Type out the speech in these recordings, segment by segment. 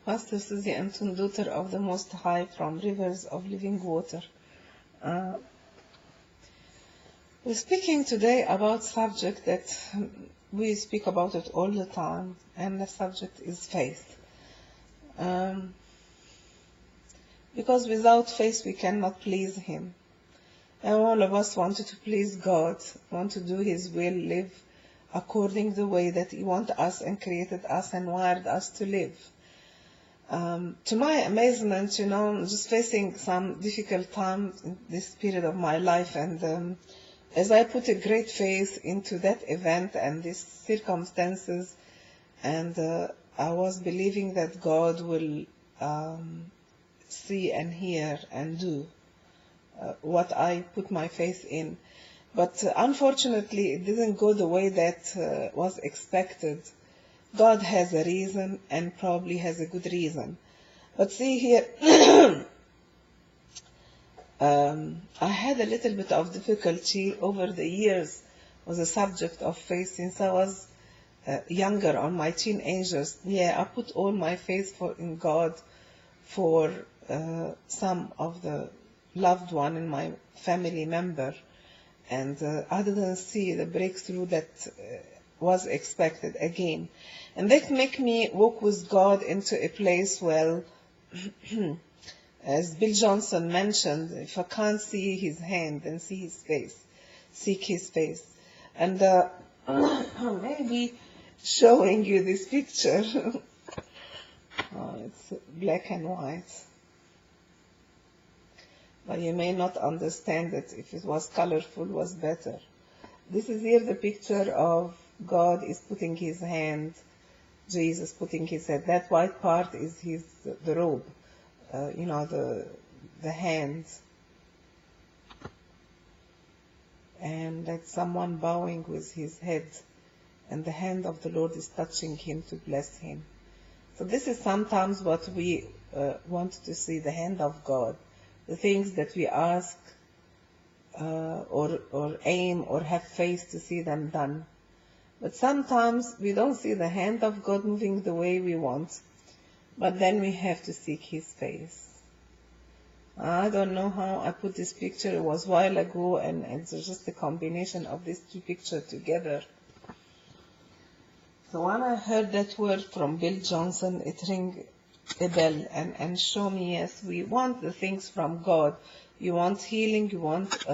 Pastor Suzy Antoun, daughter of the Most High, from Rivers of Living Water. We're speaking today about subject that we speak about it all the time, and the subject is faith. Because without faith we cannot please Him. And all of us wanted to please God, want to do His will, live according to the way that He wants us and created us and wired us to live. To my amazement, I'm just facing some difficult times in this period of my life, and as I put a great faith into that event and these circumstances, and I was believing that God will see and hear and do what I put my faith in. But unfortunately, it didn't go the way that was expected. God has a reason and probably has a good reason. But see here, I had a little bit of difficulty over the years with the subject of faith since I was younger, on my teenagers. Yeah, I put all my faith in God for some of the loved one in my family member, and I didn't see the breakthrough that was expected again. And that make me walk with God into a place where, as Bill Johnson mentioned, if I can't see His hand, then see His face, seek His face. And maybe showing you this picture. It's black and white. But you may not understand it. If it was colorful, it was better. This is here the picture of God is putting His hand, Jesus putting His head. That white part is the robe, the hands. And that's someone bowing with his head, and the hand of the Lord is touching him to bless him. So this is sometimes what we want to see, the hand of God. The things that we ask or aim or have faith to see them done. But sometimes we don't see the hand of God moving the way we want, but then we have to seek His face. I don't know how I put this picture. It was a while ago, and it's just a combination of these two pictures together. So when I heard that word from Bill Johnson, it rang a bell and show me, yes, we want the things from God. You want healing, you want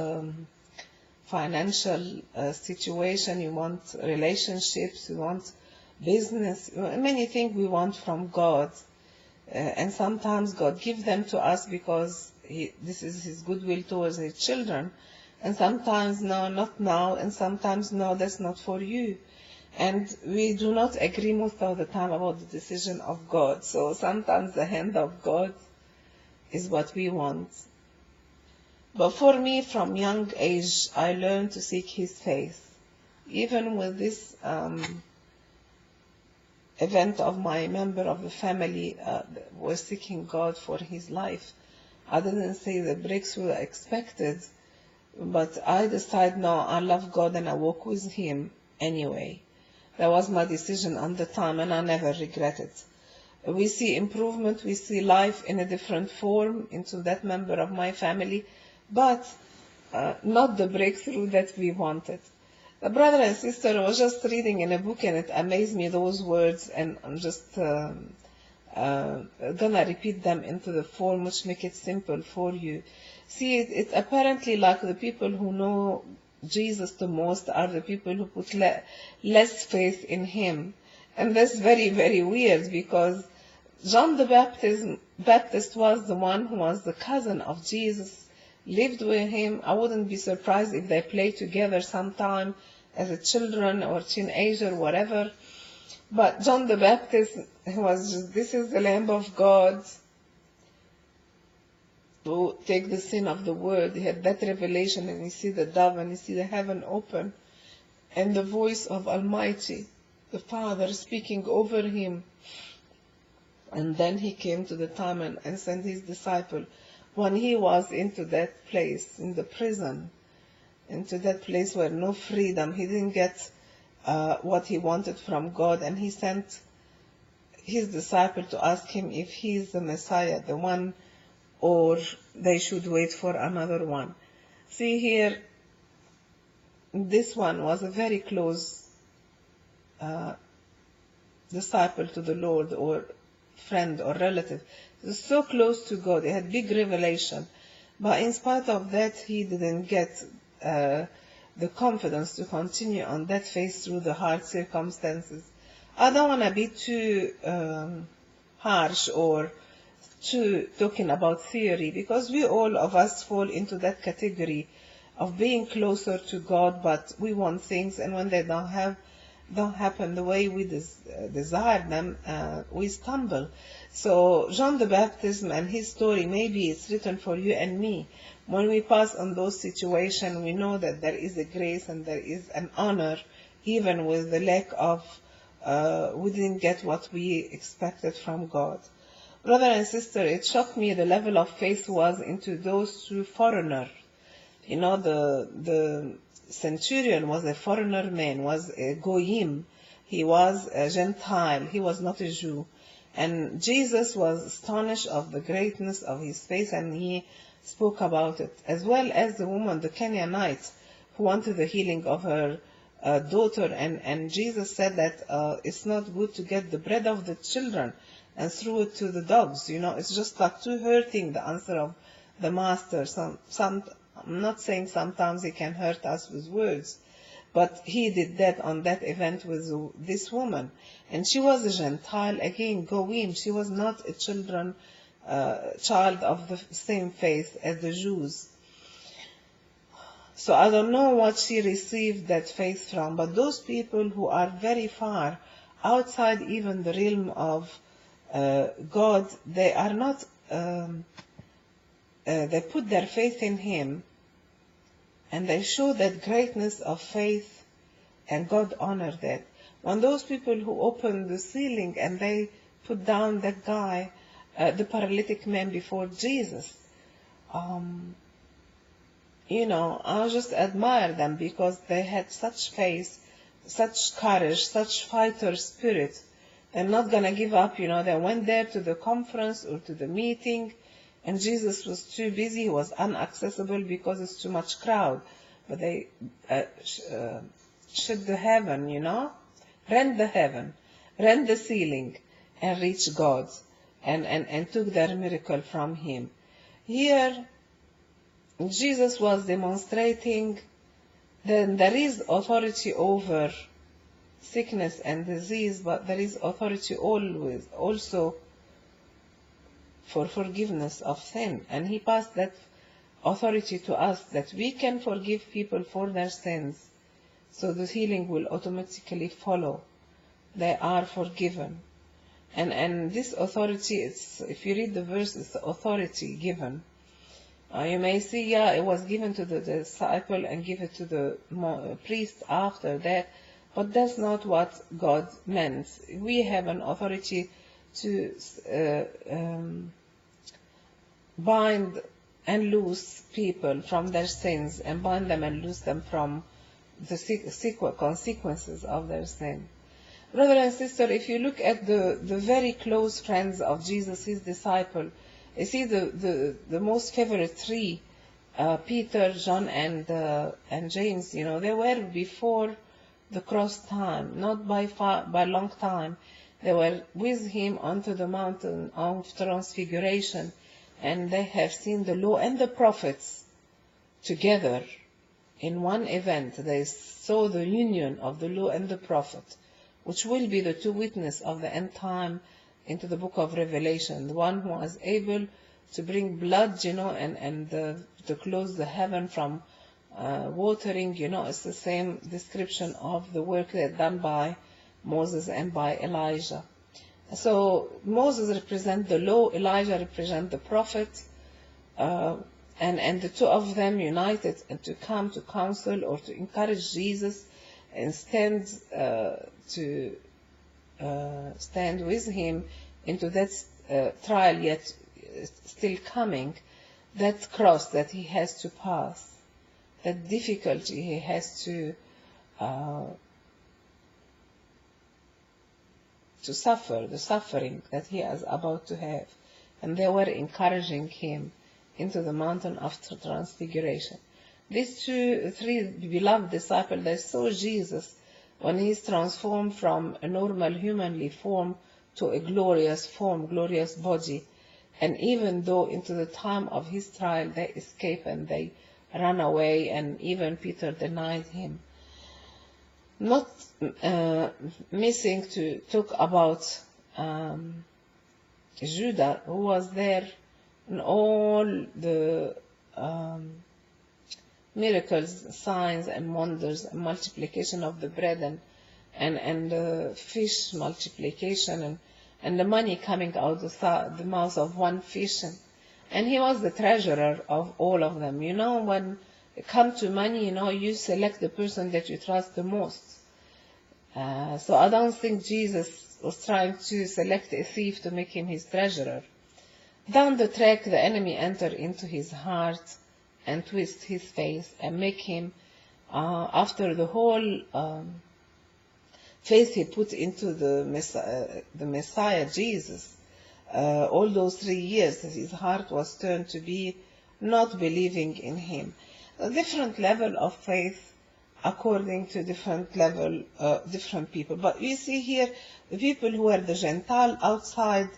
financial situation, you want relationships, you want business, many things we want from God. And sometimes God gives them to us because this is His goodwill towards His children. And sometimes, no, not now, and sometimes, no, that's not for you. And we do not agree most of the time about the decision of God. So sometimes the hand of God is what we want. But for me, from young age, I learned to seek His face. Even with this event of my member of the family was seeking God for his life, I didn't see the breakthrough I expected, but I decided, no, I love God and I walk with Him anyway. That was my decision at the time, and I never regret it. We see improvement, we see life in a different form into that member of my family, but not the breakthrough that we wanted. The brother and sister was just reading in a book, and it amazed me, those words, and I'm just gonna repeat them into the form which make it simple for you. See, it's apparently like the people who know Jesus the most are the people who put less faith in Him. And that's very, very weird, because John the Baptist was the one who was the cousin of Jesus, lived with Him. I wouldn't be surprised if they played together sometime as a children or teenager, whatever. But John the Baptist was just, this is the Lamb of God to take the sin of the world. He had that revelation, and you see the dove, and you see the heaven open, and the voice of Almighty, the Father, speaking over him. And then he came to the time and sent his disciple. When he was into that place, in the prison, into that place where no freedom, he didn't get what he wanted from God, and he sent his disciple to ask him if he is the Messiah, the one, or they should wait for another one. See here, this one was a very close disciple to the Lord, or friend or relative. He was so close to God. He had big revelation. But in spite of that, he didn't get the confidence to continue on that faith through the hard circumstances. I don't want to be too harsh or too talking about theory, because we all of us fall into that category of being closer to God, but we want things, and when they don't happen the way we desire them, we stumble. So John the Baptist and his story, maybe it's written for you and me. When we pass on those situations, we know that there is a grace and there is an honor, even with the lack of, we didn't get what we expected from God. Brother and sister, it shocked me the level of faith was into those two foreigners. You know, the centurion was a foreigner man, was a goyim. He was a Gentile. He was not a Jew. And Jesus was astonished of the greatness of his faith, and he spoke about it, as well as the woman, the Canaanite, who wanted the healing of her daughter. And Jesus said that it's not good to get the bread of the children and throw it to the dogs. You know, it's just like too hurting, the answer of the master. I'm not saying sometimes he can hurt us with words, but he did that on that event with this woman. And she was a Gentile, again, Goyim. She was not a child of the same faith as the Jews. So I don't know what she received that faith from, but those people who are very far, outside even the realm of God, they are not, they put their faith in Him, and they show that greatness of faith, and God honored that. When those people who opened the ceiling and they put down that guy, the paralytic man, before Jesus, you know, I just admire them, because they had such faith, such courage, such fighter spirit. They're not going to give up, you know. They went there to the conference or to the meeting, and Jesus was too busy. He was inaccessible because it's too much crowd. But they shut the heaven, you know, rent the heaven, rent the ceiling, and reach God, and took their miracle from Him. Here, Jesus was demonstrating that there is authority over sickness and disease, but there is authority always also for forgiveness of sin. And He passed that authority to us, that we can forgive people for their sins, so the healing will automatically follow. They are forgiven. And this authority, if you read the verse, it's the authority given. You may see, yeah, it was given to the disciple and given to the priest after that, but that's not what God meant. We have an authority to bind and loose people from their sins, and bind them and loose them from the consequences of their sin. Brother and sister, if you look at the very close friends of Jesus, His disciple, you see the most favorite three, Peter, John, and James, you know, they were before the cross time, not by long time. They were with Him onto the mountain of transfiguration, and they have seen the law and the prophets together in one event. They saw the union of the law and the prophet, which will be the two witnesses of the end time into the book of Revelation. The one who was able to bring blood, you know, and to close the heaven from watering, you know, it's the same description of the work that done by Moses and by Elijah. So Moses represents the law, Elijah represents the prophet, and the two of them united and to come to counsel or to encourage Jesus and stand with Him into that trial yet still coming, that cross that He has to pass, that difficulty He has to suffer, the suffering that he is about to have. And they were encouraging him into the mountain of transfiguration. These three beloved disciples, they saw Jesus when he is transformed from a normal humanly form to a glorious form, glorious body. And even though into the time of his trial they escape and they run away, and even Peter denied him. Not missing to talk about Judah, who was there in all the miracles, signs and wonders, and multiplication of the bread and the fish multiplication, and the money coming out the mouth of one fish. And he was the treasurer of all of them. You know, when it comes to money, you know, you select the person that you trust the most. So I don't think Jesus was trying to select a thief to make him his treasurer. Down the track, the enemy entered into his heart and twist his face and make him, after the whole faith he put into the Messiah Jesus, all those 3 years, his heart was turned to be not believing in him. A different level of faith according to different people. But you see here, the people who are the Gentile outside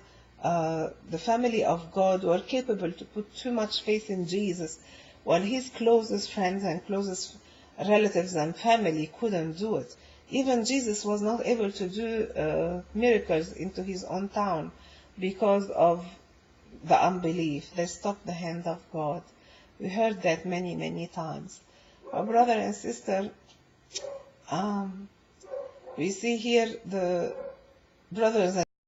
the family of God were capable to put too much faith in Jesus, while his closest friends and closest relatives and family couldn't do it. Even Jesus was not able to do miracles into his own town because of the unbelief. They stopped the hand of God. We heard that many, many times. Our brother and sister, we see here the brothers and